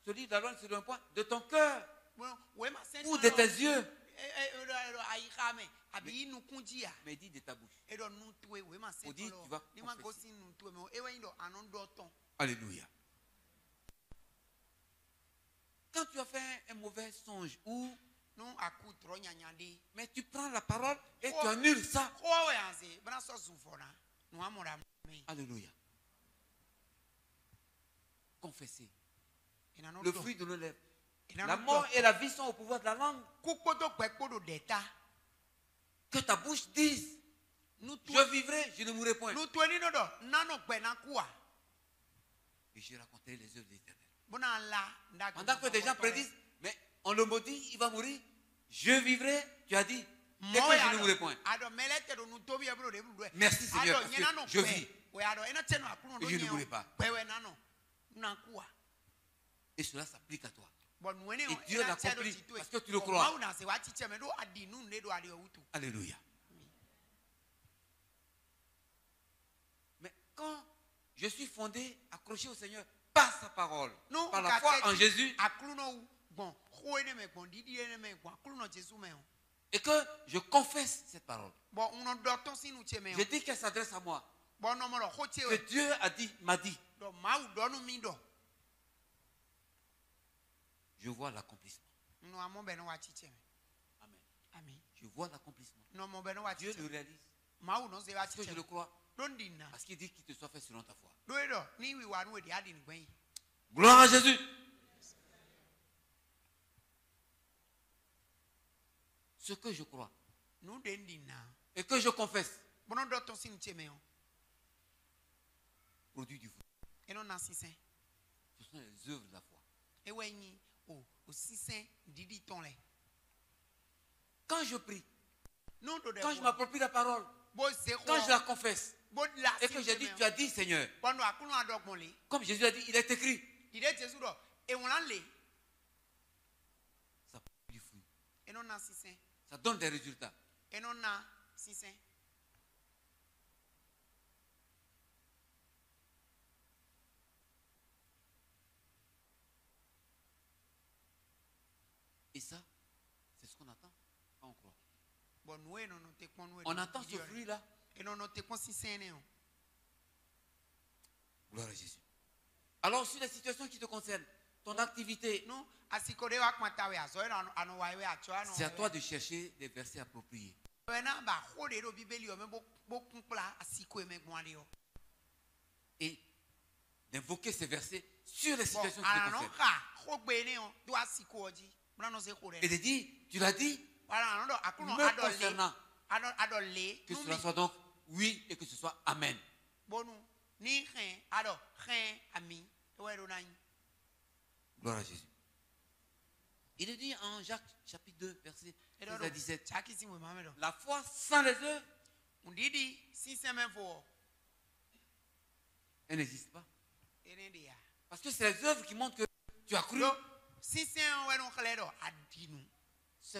ce livre de la loi ne se loin point de ton cœur ou de tes yeux. Mais il dit de ta bouche. On dit tu vas confesser. Alléluia. Quand tu as fait un mauvais songe ou mais tu prends la parole et tu annules ça. Alléluia. Confesser. Le fruit de nos lèvres. La mort et la vie sont au pouvoir de la langue. Que ta bouche dise: je vivrai, je ne mourrai point. Et j'ai raconté les œuvres de l'Éternel. Pendant que des gens prédisent, mais on le maudit, il va mourir. Je vivrai, tu as dit, et que je ne mourrai point. Merci Seigneur, parce que je vis. Et je ne mourrai pas. Et cela s'applique à toi. Et Dieu l'accomplit parce que tu le crois. Alléluia. Mais quand je suis fondé, accroché au Seigneur par sa parole, par la foi en Jésus, et que je confesse cette parole, je dis qu'elle s'adresse à moi, que Dieu m'a dit, je vois l'accomplissement. Amen. Je vois l'accomplissement. Dieu le réalise. Parce que je le crois. Parce qu'il dit qu'il te soit fait selon ta foi. Gloire à Jésus. Ce que je crois et que je confesse produit du fruit. Ce sont les œuvres de la foi. Quand je prie, quand je m'approprie la parole, quand je la confesse, et que j'ai dit, tu as dit Seigneur, comme Jésus a dit, il est écrit, ça produit du fruit. Ça donne des résultats. Et ça, c'est ce qu'on attend quand on croit. On attend ce fruit-là. Gloire à Jésus. Alors, sur les situations qui te concernent, ton activité, c'est à toi de chercher des versets appropriés. Et d'invoquer ces versets sur les situations qui te concernent. Et de dire, tu l'as dit, me concernant, que cela soit donc oui et que ce soit amen. Gloire à Jésus. Il est dit en Jacques chapitre 2 verset 16 à 17. La foi sans les œuvres, elle n'existe pas. Parce que c'est les œuvres qui montrent que tu as cru. C'est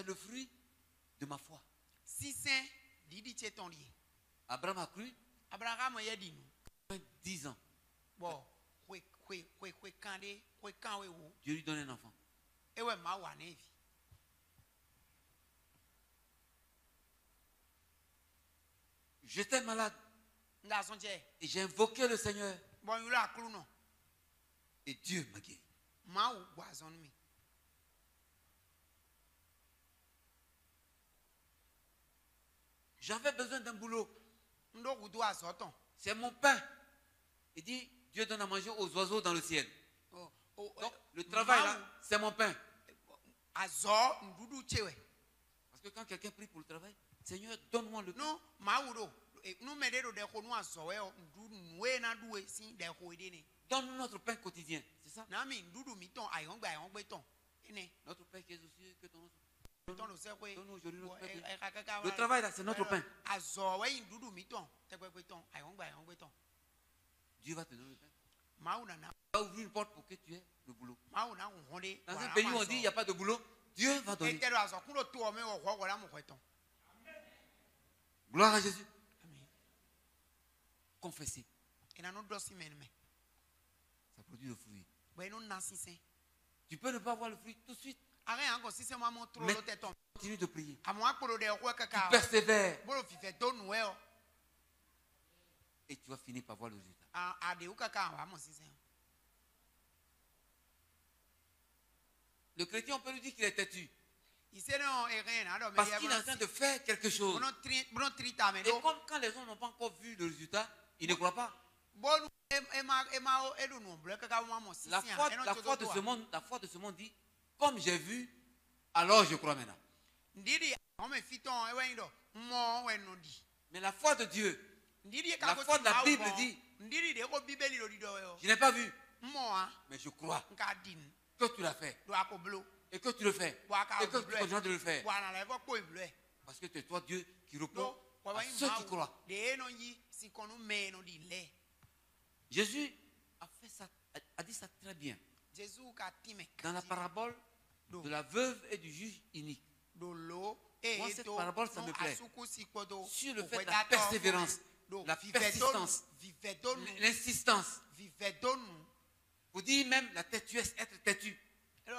le fruit de ma foi. Abraham a cru. 10 ans. Dieu lui donne un enfant. J'étais malade. Et j'ai invoqué le Seigneur. Et Dieu m'a guéri. J'avais besoin d'un boulot. C'est mon pain. Il dit, Dieu donne à manger aux oiseaux dans le ciel. Donc, le travail là, c'est mon pain. Parce que quand quelqu'un prie pour le travail, Seigneur, donne-moi le pain. Donne-nous notre pain quotidien. C'est ça? Notre Père qui es aux cieux, que ton nom soit. Donne-nous aujourd'hui notre pain. Le travail là, c'est notre pain. Dieu va te donner le pain. Il va ouvrir une porte pour que tu aies le boulot. Dans un pays où on dit il n'y a pas de boulot, Dieu va donner. Gloire à Jésus. Confesser. Ça produit le fruit. Tu peux ne pas voir le fruit tout de suite. Mais continue de prier. Tu persévères. Et tu vas finir par voir le résultat. Le chrétien, on peut lui dire qu'il est têtu. Parce qu'il est en train de faire quelque chose. Et comme quand les gens n'ont pas encore vu le résultat, ils ne croient pas. La foi de ce monde dit, comme j'ai vu, alors je crois maintenant. Mais la foi de Dieu, la foi de la Bible dit, je n'ai pas vu, mais je crois que tu l'as fait. Et que tu le fais. Et que tu continues de le faire. Parce que c'est toi Dieu qui répond à ceux qui croient. Jésus a dit ça très bien. Dans la parabole de la veuve et du juge inique. Moi, cette parabole, ça me plaît. Sur le fait de la persévérance, la persistance, l'insistance. Vous dites même la têtuesse, être têtu. Le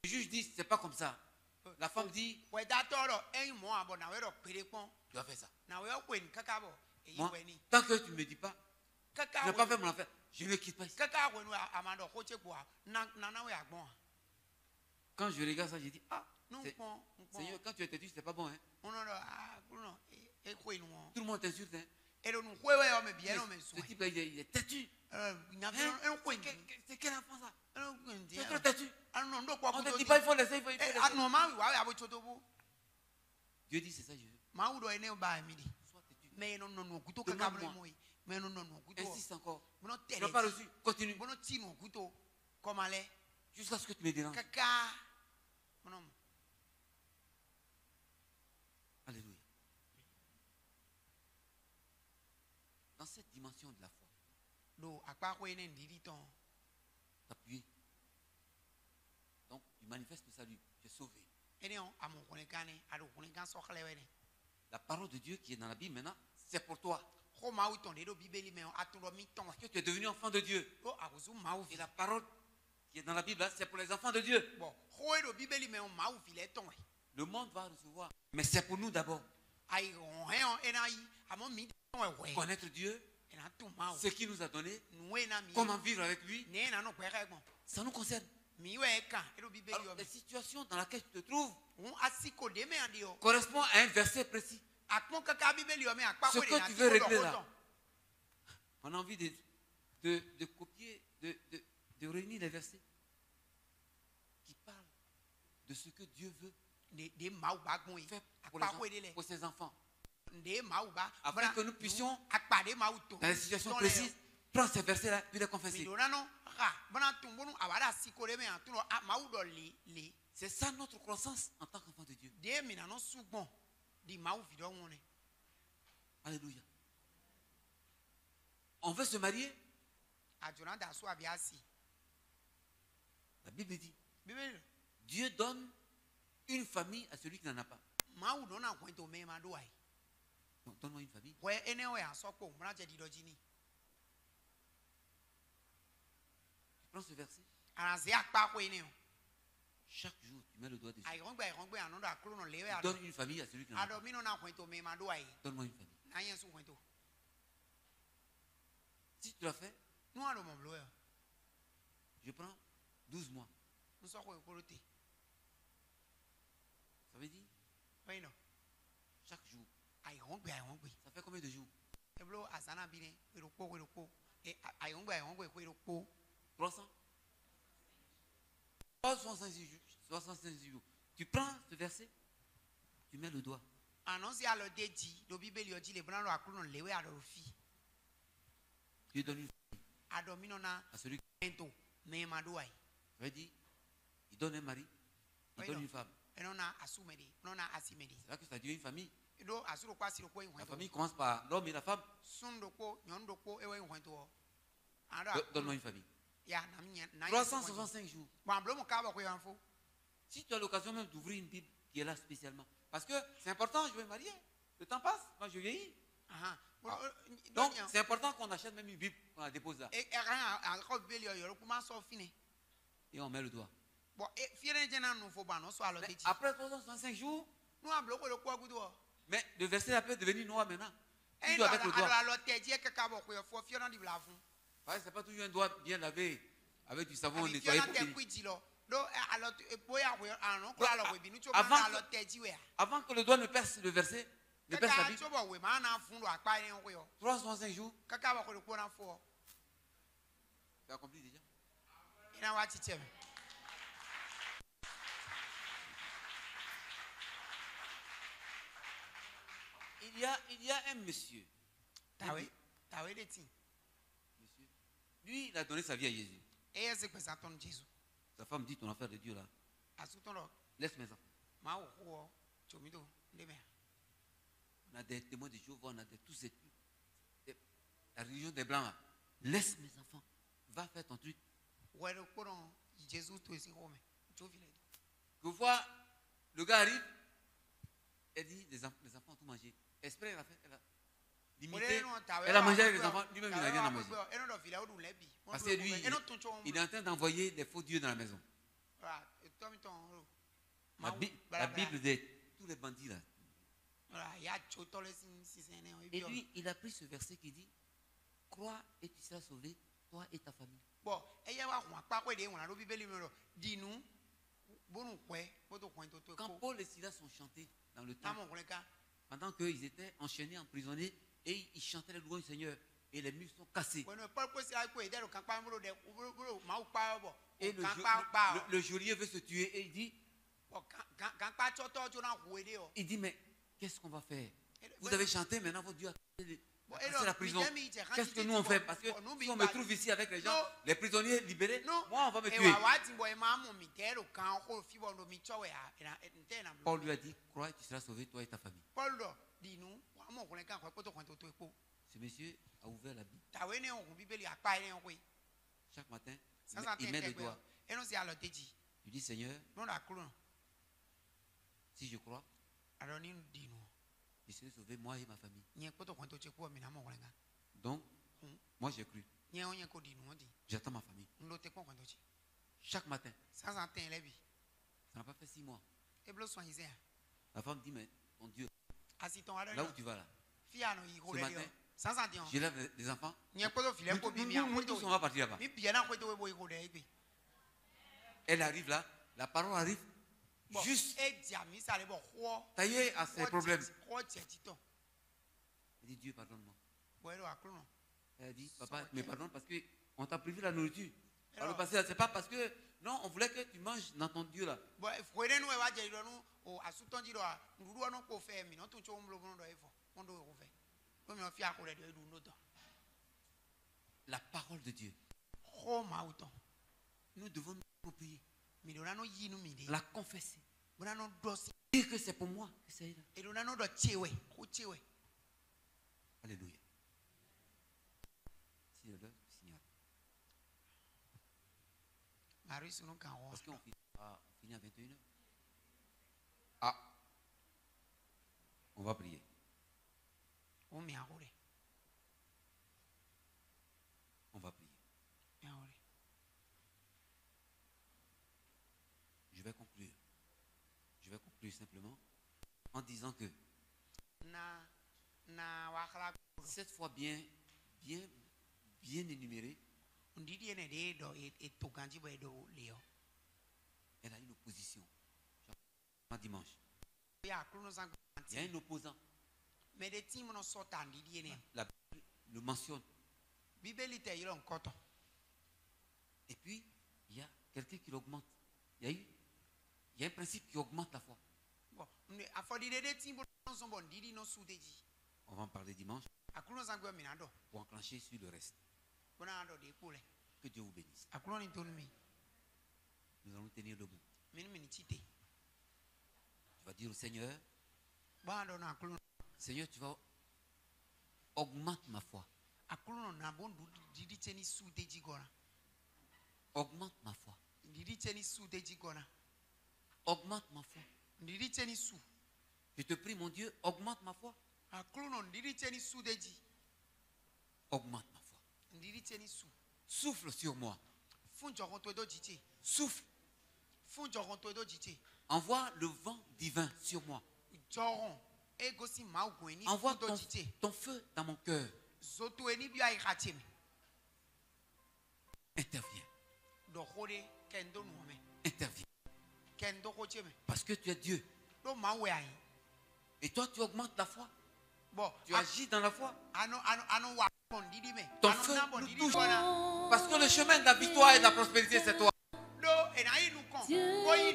juge dit, c'est pas comme ça. La femme dit, tu vas faire ça. Moi, tant que tu ne me dis pas, je n'ai pas fait mon affaire, je ne quitte pas ici. Quand je regarde ça, je dis, ah, Seigneur, quand tu es têtu, c'est pas bon. Hein? Tout le monde t'insulte. Hein? Ce type-là, il est têtu. C'est quel enfant ça? Tu es trop têtu. On ne te dit pas, il faut laisser. Dieu dit, c'est ça, Jésus. Sois têtu. Demande-moi. Insiste encore. Tu n'as pas reçu. Continue. Jusqu'à ce que tu me déranges. Alléluia. Dans cette dimension de la foi, t'appuyer. Donc, tu manifestes le salut. Tu es sauvé. La parole de Dieu qui est dans la Bible maintenant, c'est pour toi. Parce que tu es devenu enfant de Dieu. Et la parole qui est dans la Bible, c'est pour les enfants de Dieu. Le monde va recevoir. Mais c'est pour nous d'abord. Connaître Dieu, ce qu'il nous a donné, comment vivre avec lui, ça nous concerne. Alors, les situations dans lesquelles tu te trouves correspondent à un verset précis. Ce que tu veux régler là, on a envie de copier, de réunir les versets qui parlent de ce que Dieu veut faire pour ses enfants. Afin que nous puissions, dans les situations précises, prendre ces versets-là et les confesser. C'est ça notre croissance en tant qu'enfant de Dieu. Alléluia. On veut se marier. La Bible dit, Dieu donne une famille à celui qui n'en a pas. Donc, donne-moi une famille. Tu prends ce verset. Chaque jour, tu mets le doigt dessus. Tu donnes une famille à celui qui n'en a pas. Donne-moi une famille. Si tu l'as fait, je prends 12 mois. Ça veut dire chaque jour. Ça fait combien de jours? 300. 65 jours. Tu prends ce verset, tu mets le doigt. Dieu donne une famille à celui qui veut dire, il donne un mari, il donne une femme. C'est là que ça devient une famille. La famille commence par l'homme et la femme. Donne-moi une famille. 365 jours. Si tu as l'occasion même d'ouvrir une Bible qui est là spécialement. Parce que c'est important, je vais me marier. Le temps passe, moi je vieillis. Donc c'est important qu'on achète même une Bible, qu'on la dépose là. Et on met le doigt. Mais après 365 jours, mais le verset peut devenir noir maintenant. Tu dois avec le doigt. C'est pas toujours un doigt bien lavé avec du savon nettoyé pour finir. Avant que le doigt ne perce le verset, ne perce la Bible, 365 jours, tu as accompli déjà. Il y a un monsieur. Lui, il a donné sa vie à Jésus. Sa femme dit, ton affaire de Dieu là, laisse mes enfants. On a des témoins de Jéhovah, on a tous ces trucs. La religion des Blancs là. Laisse mes enfants. Va faire ton truc. Que fois, le gars arrive, elle dit, les enfants ont tout mangé. Esprit, elle a fait, elle a limité. Elle a mangé avec les enfants, lui-même il n'a rien à manger. Parce que lui, il est en train d'envoyer des faux dieux dans la maison. La Bible de tous les bandits là. Et lui, il a pris ce verset qui dit, crois et tu seras sauvé, toi et ta famille. Quand Paul et Silas ont chanté dans le temple, pendant qu'ils étaient enchaînés, emprisonnés, et ils chantaient les louanges du Seigneur, et les murs sont cassés. Et le geôlier veut se tuer, et il dit, mais qu'est-ce qu'on va faire? Vous avez chanté, maintenant votre Dieu a cassé la prison. Qu'est-ce que nous on fait? Parce que si on me trouve ici avec les gens, les prisonniers libérés, moi on va me tuer. Paul lui a dit, crois, tu seras sauvé, toi et ta famille. Ce monsieur a ouvert la Bible. Chaque matin, il met le doigt. Il dit, Seigneur, si je crois, je serai sauvé, moi et ma famille. Donc, moi j'ai cru. J'attends ma famille. Chaque matin. Ça n'a pas fait 6 mois. La femme dit, mais ton Dieu, là où tu vas là, ce matin, je lève les enfants. Nous tous, on va partir là-bas. Elle arrive là, la parole arrive. Juste taillé à ses problèmes. Elle dit, Dieu, pardonne-moi. Elle a dit, papa, mais pardonne parce qu'on t'a privé la nourriture. Par le passé, c'est pas parce que, non, on voulait que tu manges dans ton Dieu là. La parole de Dieu. Nous devons nous approprier. La confesser. Dire que c'est pour moi que c'est là. Alléluia. Si le signal. Parce qu'on finit à 21h. Ah. On va prier. On va prier. Je vais conclure. Je vais conclure simplement en disant que cette fois bien énumérée, elle a une opposition. Dimanche. Il y a un opposant. La Bible le mentionne. Et puis, il y a quelqu'un qui l'augmente. Il y a un principe qui augmente la foi. On va en parler dimanche pour enclencher sur le reste. Que Dieu vous bénisse. Nous allons tenir debout. Tu vas dire au Seigneur, Seigneur, tu vas augmenter ma foi. Augmente ma foi. Augmente ma foi. Je te prie, mon Dieu, augmente ma foi. Augmente ma foi. Souffle sur moi. Souffle. Envoie le vent divin sur moi. Envoie ton feu dans mon cœur. Interviens. Interviens. Parce que tu es Dieu. Et toi, tu augmentes la foi. Tu agis dans la foi. Ton feu nous touche. Parce que le chemin de la victoire et de la prospérité, c'est toi.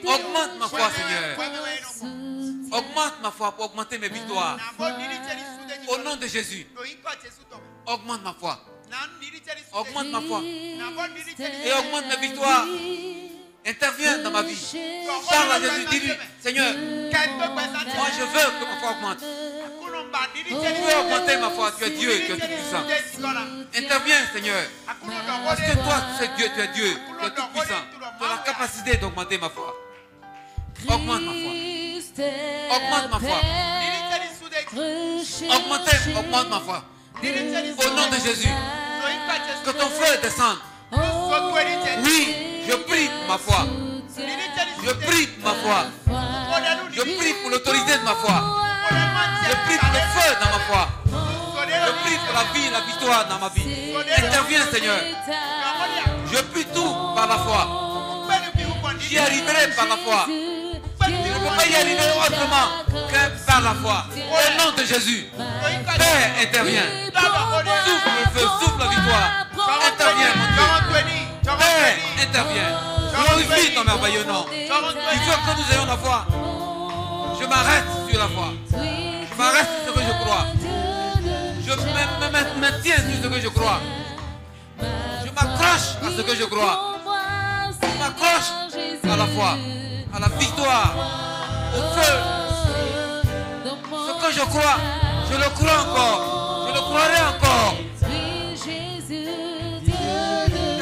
Augmente ma foi, Seigneur. Augmente ma foi pour augmenter mes victoires. Au nom de Jésus. Augmente ma foi. Augmente ma foi. Et augmente mes victoires. Interviens dans ma vie. Parle à Jésus. Dis-lui, Seigneur, moi je veux que ma foi augmente. Tu veux augmenter ma foi. Tu es Dieu, tu es tout puissant. Interviens, Seigneur. Parce que toi, tu es Dieu, tu es Dieu. Tu es tout puissant. Tu as la capacité d'augmenter ma foi. Augmente ma foi. Augmente ma foi. Augmente ma foi. Au nom de Jésus. Que ton feu descende. Oui, je prie pour ma foi. Je prie pour ma foi. Je prie pour l'autorité de ma foi. Je prie pour le feu dans ma foi. Je prie pour la vie et la victoire dans ma vie. Interviens, Seigneur. Je prie tout par la foi. J'y arriverai par la foi. Je ne peux pas y arriver autrement que par la foi. Au nom de Jésus. Père, interviens. Souffle le feu, souffle la victoire. Interviens, mon Dieu. Père, interviens. Glorifie ton merveilleux nom. Il faut que nous ayons la foi. Je m'arrête sur la foi. Je m'arrête sur ce que je crois. Je me maintiens sur ce que je crois. Je m'accroche à ce que je crois. Je m'accroche à la foi, à la victoire, au feu. Ce que je crois, je le crois encore. Je le croirai encore.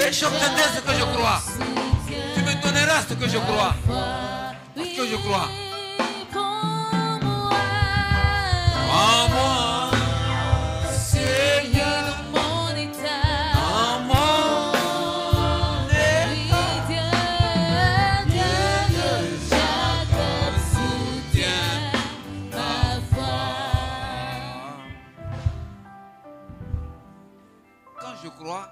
Et j'obtiendrai ce que je crois. Tu me donneras ce que je crois. Parce que je crois. En moi, Seigneur, en mon état, chacun soutient ma foi. Quand je crois,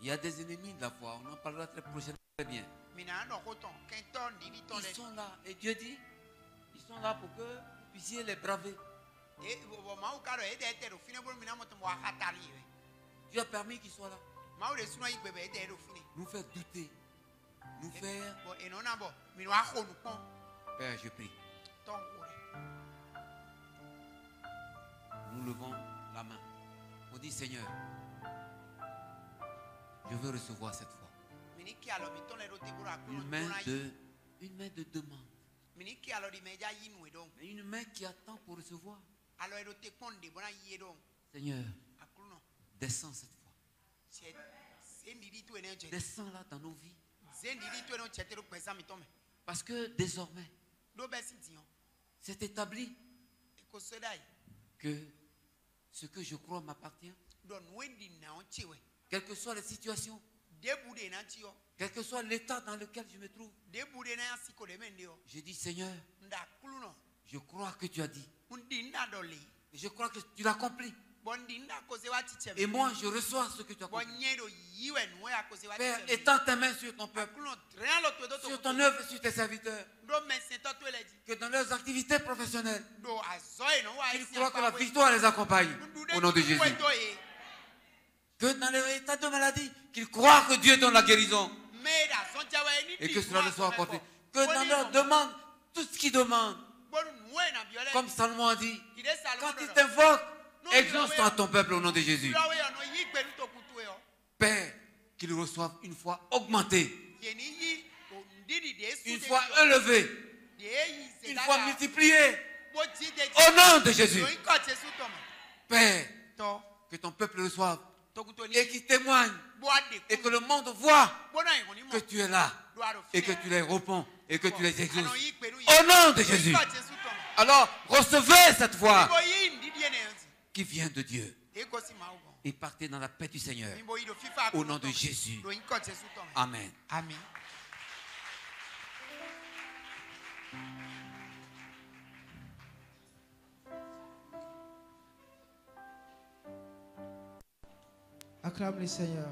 il y a des ennemis de la foi. On en parlera très prochainement. Très bien. Ils sont là. Et Dieu dit, ils sont là pour que vous puissiez les braver. Dieu a permis qu'ils soient là. Nous faire douter. Nous faire... Père, je prie. Nous levons la main. On dit, Seigneur, je veux recevoir cette foi. Une main de demande. Une main qui attend pour recevoir. Seigneur, descends cette fois. Descends là dans nos vies. Parce que désormais, c'est établi que ce que je crois m'appartient. Quelles que soient les situations, quel que soit l'état dans lequel je me trouve, je dis, Seigneur, je crois que tu as dit. Et je crois que tu l'accomplis. Et moi, je reçois ce que tu as accompli. Père, étends ta main sur ton peuple, sur ton œuvre et sur tes serviteurs. Que dans leurs activités professionnelles, ils croient que la victoire les accompagne. Au nom de Jésus. Que dans leur état de maladie, qu'ils croient que Dieu donne la guérison. Et que cela leur soit apporté. Que dans leur demande, tout ce qu'ils demandent, comme Salomon a dit, quand ils t'invoquent, exauce à ton peuple au nom de Jésus. qu'ils reçoivent une foi augmentée, une foi élevée, une foi multipliée. Au nom de Jésus. Père, que ton peuple reçoive et qu'il témoigne et que le monde voit que tu es là et que tu les réponds et que tu les exauces. Au nom de Jésus. Alors, recevez cette foi qui vient de Dieu et partez dans la paix du Seigneur. Au nom de Jésus. Amen. Amen. Acclame le Seigneur.